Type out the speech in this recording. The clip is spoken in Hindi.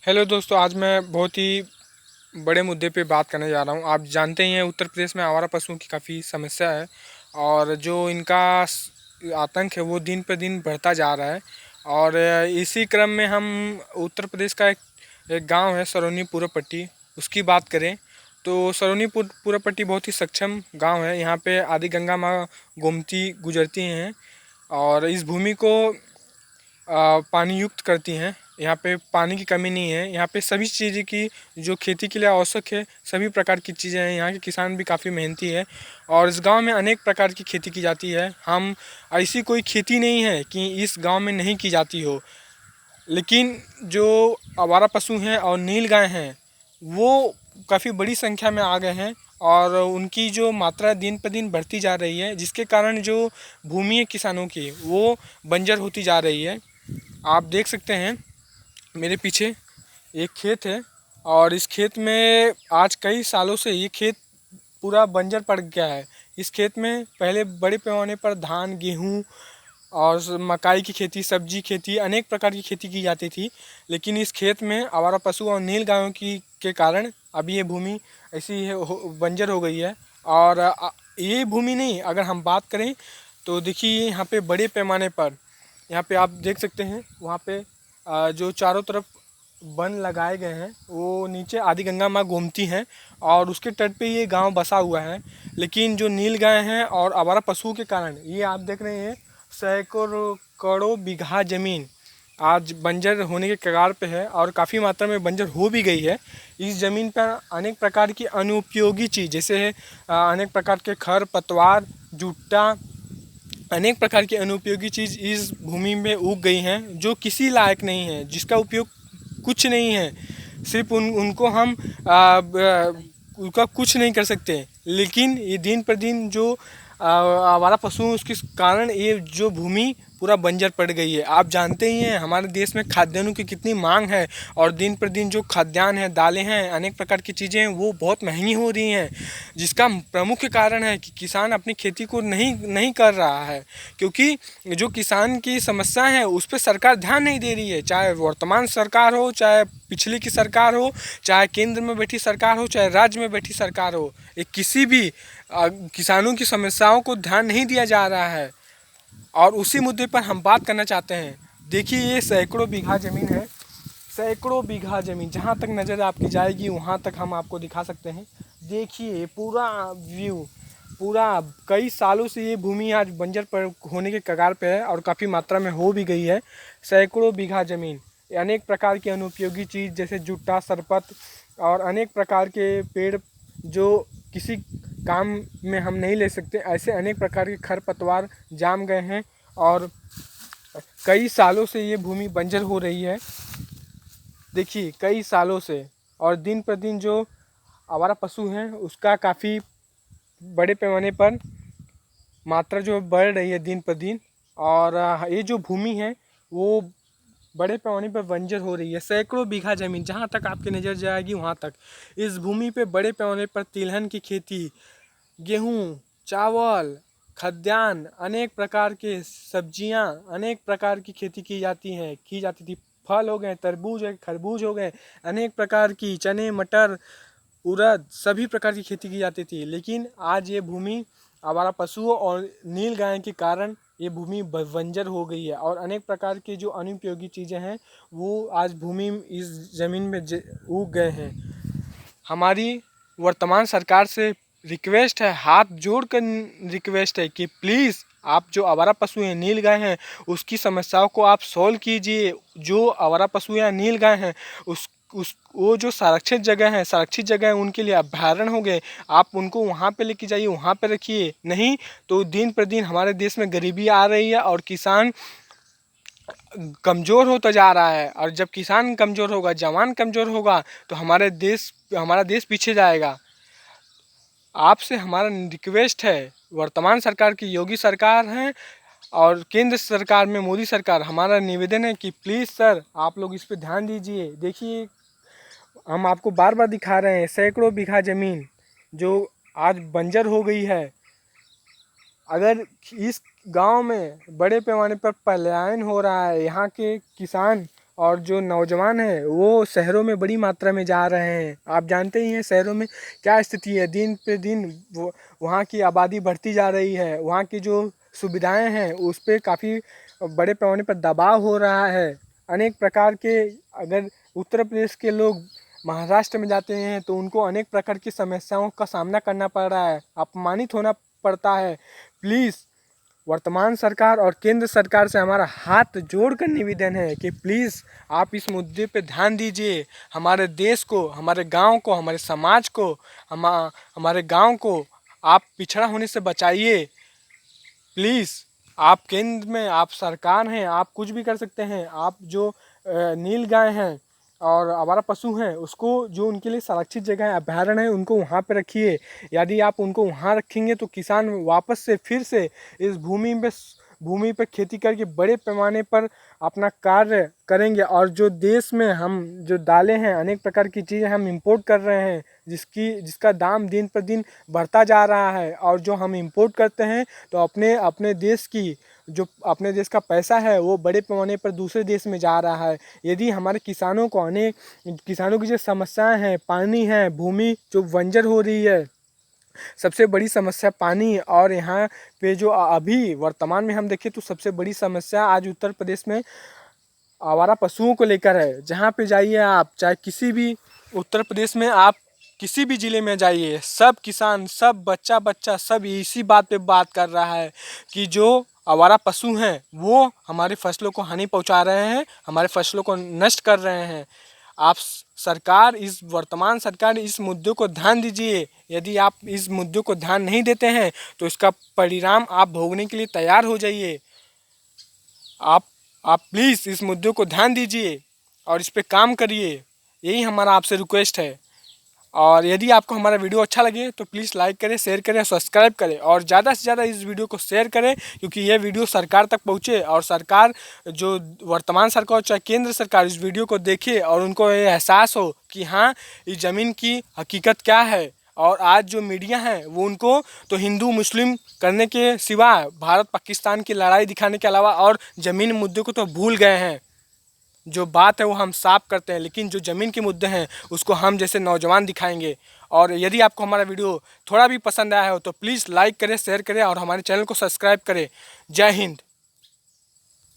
हेलो दोस्तों, आज मैं बहुत ही बड़े मुद्दे पे बात करने जा रहा हूँ। आप जानते ही हैं उत्तर प्रदेश में आवारा पशुओं की काफ़ी समस्या है और जो इनका आतंक है वो दिन पर दिन बढ़ता जा रहा है। और इसी क्रम में हम उत्तर प्रदेश का एक गांव है सरौनी पूरबपट्टी, उसकी बात करें तो सरौनी पूरबपट्टी बहुत ही सक्षम गांव है। यहाँ पे आदि गंगा माँ गोमती गुजरती हैं और इस भूमि को पानी युक्त करती हैं। यहाँ पे पानी की कमी नहीं है। यहाँ पे सभी चीज़ें की जो खेती के लिए आवश्यक है, सभी प्रकार की चीज़ें हैं। यहाँ के किसान भी काफ़ी मेहनती है और इस गांव में अनेक प्रकार की खेती की जाती है। हम ऐसी कोई खेती नहीं है कि इस गांव में नहीं की जाती हो, लेकिन जो आवारा पशु हैं और नील गाय हैं वो काफ़ी बड़ी संख्या में आ गए हैं और उनकी जो मात्रा दिन पर दिन बढ़ती जा रही है, जिसके कारण जो भूमि है किसानों की वो बंजर होती जा रही है। आप देख सकते हैं मेरे पीछे एक खेत है और इस खेत में आज कई सालों से ये खेत पूरा बंजर पड़ गया है। इस खेत में पहले बड़े पैमाने पर धान, गेहूँ और मकाई की खेती, सब्जी खेती, अनेक प्रकार की खेती की जाती थी। लेकिन इस खेत में आवारा पशु और नील गायों की के कारण अभी ये भूमि ऐसी है बंजर हो गई है। और ये भूमि नहीं, अगर हम बात करें तो देखिए यहाँ पे बड़े पैमाने पर, यहाँ पे आप देख सकते हैं वहाँ पे जो चारों तरफ वन लगाए गए हैं वो नीचे आदि गंगा माँ गोमती हैं और उसके तट पे ये गांव बसा हुआ है। लेकिन जो नील गाय हैं और आवारा पशुओं के कारण ये आप देख रहे हैं सैकड़ों करोड़ों बीघा ज़मीन आज बंजर होने के कगार पे है और काफ़ी मात्रा में बंजर हो भी गई है। इस ज़मीन पर अनेक प्रकार की अनुपयोगी चीज़ जैसे अनेक प्रकार के खर पतवार, जूटा, अनेक प्रकार की अनुपयोगी चीज़ इस भूमि में उग गई हैं जो किसी लायक नहीं है, जिसका उपयोग कुछ नहीं है। सिर्फ उनको हम उनका कुछ नहीं कर सकते। लेकिन ये दिन पर दिन जो आवारा पशु उसके कारण ये जो भूमि पूरा बंजर पड़ गई है। आप जानते ही हैं हमारे देश में खाद्यान्नों की कितनी मांग है और दिन पर दिन जो खाद्यान्न है, दालें हैं, अनेक प्रकार की चीज़ें हैं वो बहुत महंगी हो रही हैं, जिसका प्रमुख कारण है कि किसान अपनी खेती को नहीं नहीं कर रहा है। क्योंकि जो किसान की समस्या है उस पर सरकार ध्यान नहीं दे रही है, चाहे वर्तमान सरकार हो, चाहे पिछली की सरकार हो, चाहे केंद्र में बैठी सरकार हो, चाहे राज्य में बैठी सरकार हो। ये किसी भी किसानों की समस्याओं को ध्यान नहीं दिया जा रहा है। और उसी मुद्दे पर हम बात करना चाहते हैं। देखिए ये सैकड़ों बीघा ज़मीन है, सैकड़ों बीघा ज़मीन, जहाँ तक नज़र आपकी जाएगी वहाँ तक हम आपको दिखा सकते हैं। देखिए पूरा व्यू, पूरा कई सालों से ये भूमि आज बंजर पर होने के कगार पे है और काफ़ी मात्रा में हो भी गई है। सैकड़ों बीघा ज़मीन, अनेक प्रकार की अनुपयोगी चीज़ जैसे जुट्टा, सरपत और अनेक प्रकार के पेड़ जो किसी काम में हम नहीं ले सकते, ऐसे अनेक प्रकार के खरपतवार जाम गए हैं और कई सालों से ये भूमि बंजर हो रही है। देखिए कई सालों से, और दिन पर दिन जो आवारा पशु हैं उसका काफ़ी बड़े पैमाने पर मात्रा जो बढ़ रही है दिन पर दिन। और ये जो भूमि है वो बड़े पैमाने पर बंजर हो रही है। सैकड़ों बीघा ज़मीन, जहाँ तक आपकी नज़र जाएगी वहाँ तक इस भूमि पे बड़े पैमाने पर तिलहन की खेती, गेहूँ, चावल, खाद्यान्न, अनेक प्रकार के सब्जियां, अनेक प्रकार की खेती की जाती थी। फल हो गए, तरबूज है, खरबूज हो गए, अनेक प्रकार की चने, मटर, उड़द, सभी प्रकार की खेती की जाती थी। लेकिन आज ये भूमि आवारा पशुओं और नील गाय के कारण ये भूमि बंजर हो गई है और अनेक प्रकार की जो अनुपयोगी चीज़ें हैं वो आज भूमि इस ज़मीन में उग गए हैं। हमारी वर्तमान सरकार से रिक्वेस्ट है, हाथ जोड़ कर रिक्वेस्ट है कि प्लीज़ आप जो आवारा पशु हैं, नील गाय हैं, उसकी समस्याओं को आप सॉल्व कीजिए। जो आवारा पशु या नील गाय हैं उस वो जो संरक्षित जगह है उनके लिए अभयारण्य हो गए, आप उनको वहाँ पे लेके जाइए, वहाँ पे रखिए। नहीं तो दिन पर दिन हमारे देश में गरीबी आ रही है और किसान कमज़ोर होता जा रहा है। और जब किसान कमज़ोर होगा, जवान कमज़ोर होगा तो हमारा देश पीछे जाएगा। आपसे हमारा रिक्वेस्ट है, वर्तमान सरकार की योगी सरकार है और केंद्र सरकार में मोदी सरकार, हमारा निवेदन है कि प्लीज़ सर आप लोग इस पे ध्यान दीजिए। देखिए हम आपको बार बार दिखा रहे हैं सैकड़ों बीघा ज़मीन जो आज बंजर हो गई है। अगर इस गांव में बड़े पैमाने पर पलायन हो रहा है, यहाँ के किसान और जो नौजवान हैं वो शहरों में बड़ी मात्रा में जा रहे हैं। आप जानते ही हैं शहरों में क्या स्थिति है, दिन पे दिन वो वहाँ की आबादी बढ़ती जा रही है, वहाँ की जो सुविधाएं हैं उस पर काफ़ी बड़े पैमाने पर दबाव हो रहा है। अनेक प्रकार के, अगर उत्तर प्रदेश के लोग महाराष्ट्र में जाते हैं तो उनको अनेक प्रकार की समस्याओं का सामना करना पड़ रहा है, अपमानित होना पड़ता है। प्लीज़ वर्तमान सरकार और केंद्र सरकार से हमारा हाथ जोड़कर निवेदन है कि प्लीज़ आप इस मुद्दे पे ध्यान दीजिए। हमारे देश को, हमारे गांव को, हमारे समाज को, हमारे गांव को आप पिछड़ा होने से बचाइए। प्लीज़ आप केंद्र में, आप सरकार हैं, आप कुछ भी कर सकते हैं। आप जो नील गाय हैं और आवारा पशु हैं उसको, जो उनके लिए संरक्षित जगह है, अभयारण्य है, उनको वहाँ पे रखिए। यदि आप उनको वहाँ रखेंगे तो किसान वापस से फिर से इस भूमि पे खेती करके बड़े पैमाने पर अपना कार्य करेंगे। और जो देश में हम जो दालें हैं, अनेक प्रकार की चीज़ें हम इंपोर्ट कर रहे हैं, जिसका दाम दिन पर दिन बढ़ता जा रहा है, और जो हम इंपोर्ट करते हैं तो अपने देश की, जो अपने देश का पैसा है वो बड़े पैमाने पर दूसरे देश में जा रहा है। यदि हमारे किसानों की जो समस्याएं हैं, पानी है, भूमि जो बंजर हो रही है, सबसे बड़ी समस्या पानी। और यहाँ पे जो अभी वर्तमान में हम देखें तो सबसे बड़ी समस्या आज उत्तर प्रदेश में आवारा पशुओं को लेकर है। जहाँ पे जाइए आप, चाहे किसी भी उत्तर प्रदेश में आप किसी भी ज़िले में जाइए, सब किसान, सब बच्चा सब इसी बात पे बात कर रहा है कि जो आवारा पशु हैं वो हमारी फसलों को हानि पहुंचा रहे हैं, हमारे फसलों को नष्ट कर रहे हैं। आप सरकार, वर्तमान सरकार इस मुद्दे को ध्यान दीजिए। यदि आप इस मुद्दे को ध्यान नहीं देते हैं तो इसका परिणाम आप भोगने के लिए तैयार हो जाइए। आप प्लीज़ इस मुद्दे को ध्यान दीजिए और इस पे काम करिए, यही हमारा आपसे रिक्वेस्ट है। और यदि आपको हमारा वीडियो अच्छा लगे तो प्लीज़ लाइक करें, शेयर करें, सब्सक्राइब करें और ज़्यादा से ज़्यादा इस वीडियो को शेयर करें, क्योंकि यह वीडियो सरकार तक पहुँचे और सरकार, जो वर्तमान सरकार चाहे केंद्र सरकार, इस वीडियो को देखे और उनको ये एहसास हो कि हाँ, इस ज़मीन की हकीकत क्या है। और आज जो मीडिया है वो उनको तो हिंदू मुस्लिम करने के सिवा, भारत पाकिस्तान की लड़ाई दिखाने के अलावा और ज़मीन मुद्दे को तो भूल गए हैं। जो बात है वो हम साफ करते हैं, लेकिन जो ज़मीन के मुद्दे हैं उसको हम जैसे नौजवान दिखाएंगे। और यदि आपको हमारा वीडियो थोड़ा भी पसंद आया हो तो प्लीज़ लाइक करें, शेयर करें और हमारे चैनल को सब्सक्राइब करें। जय हिंद।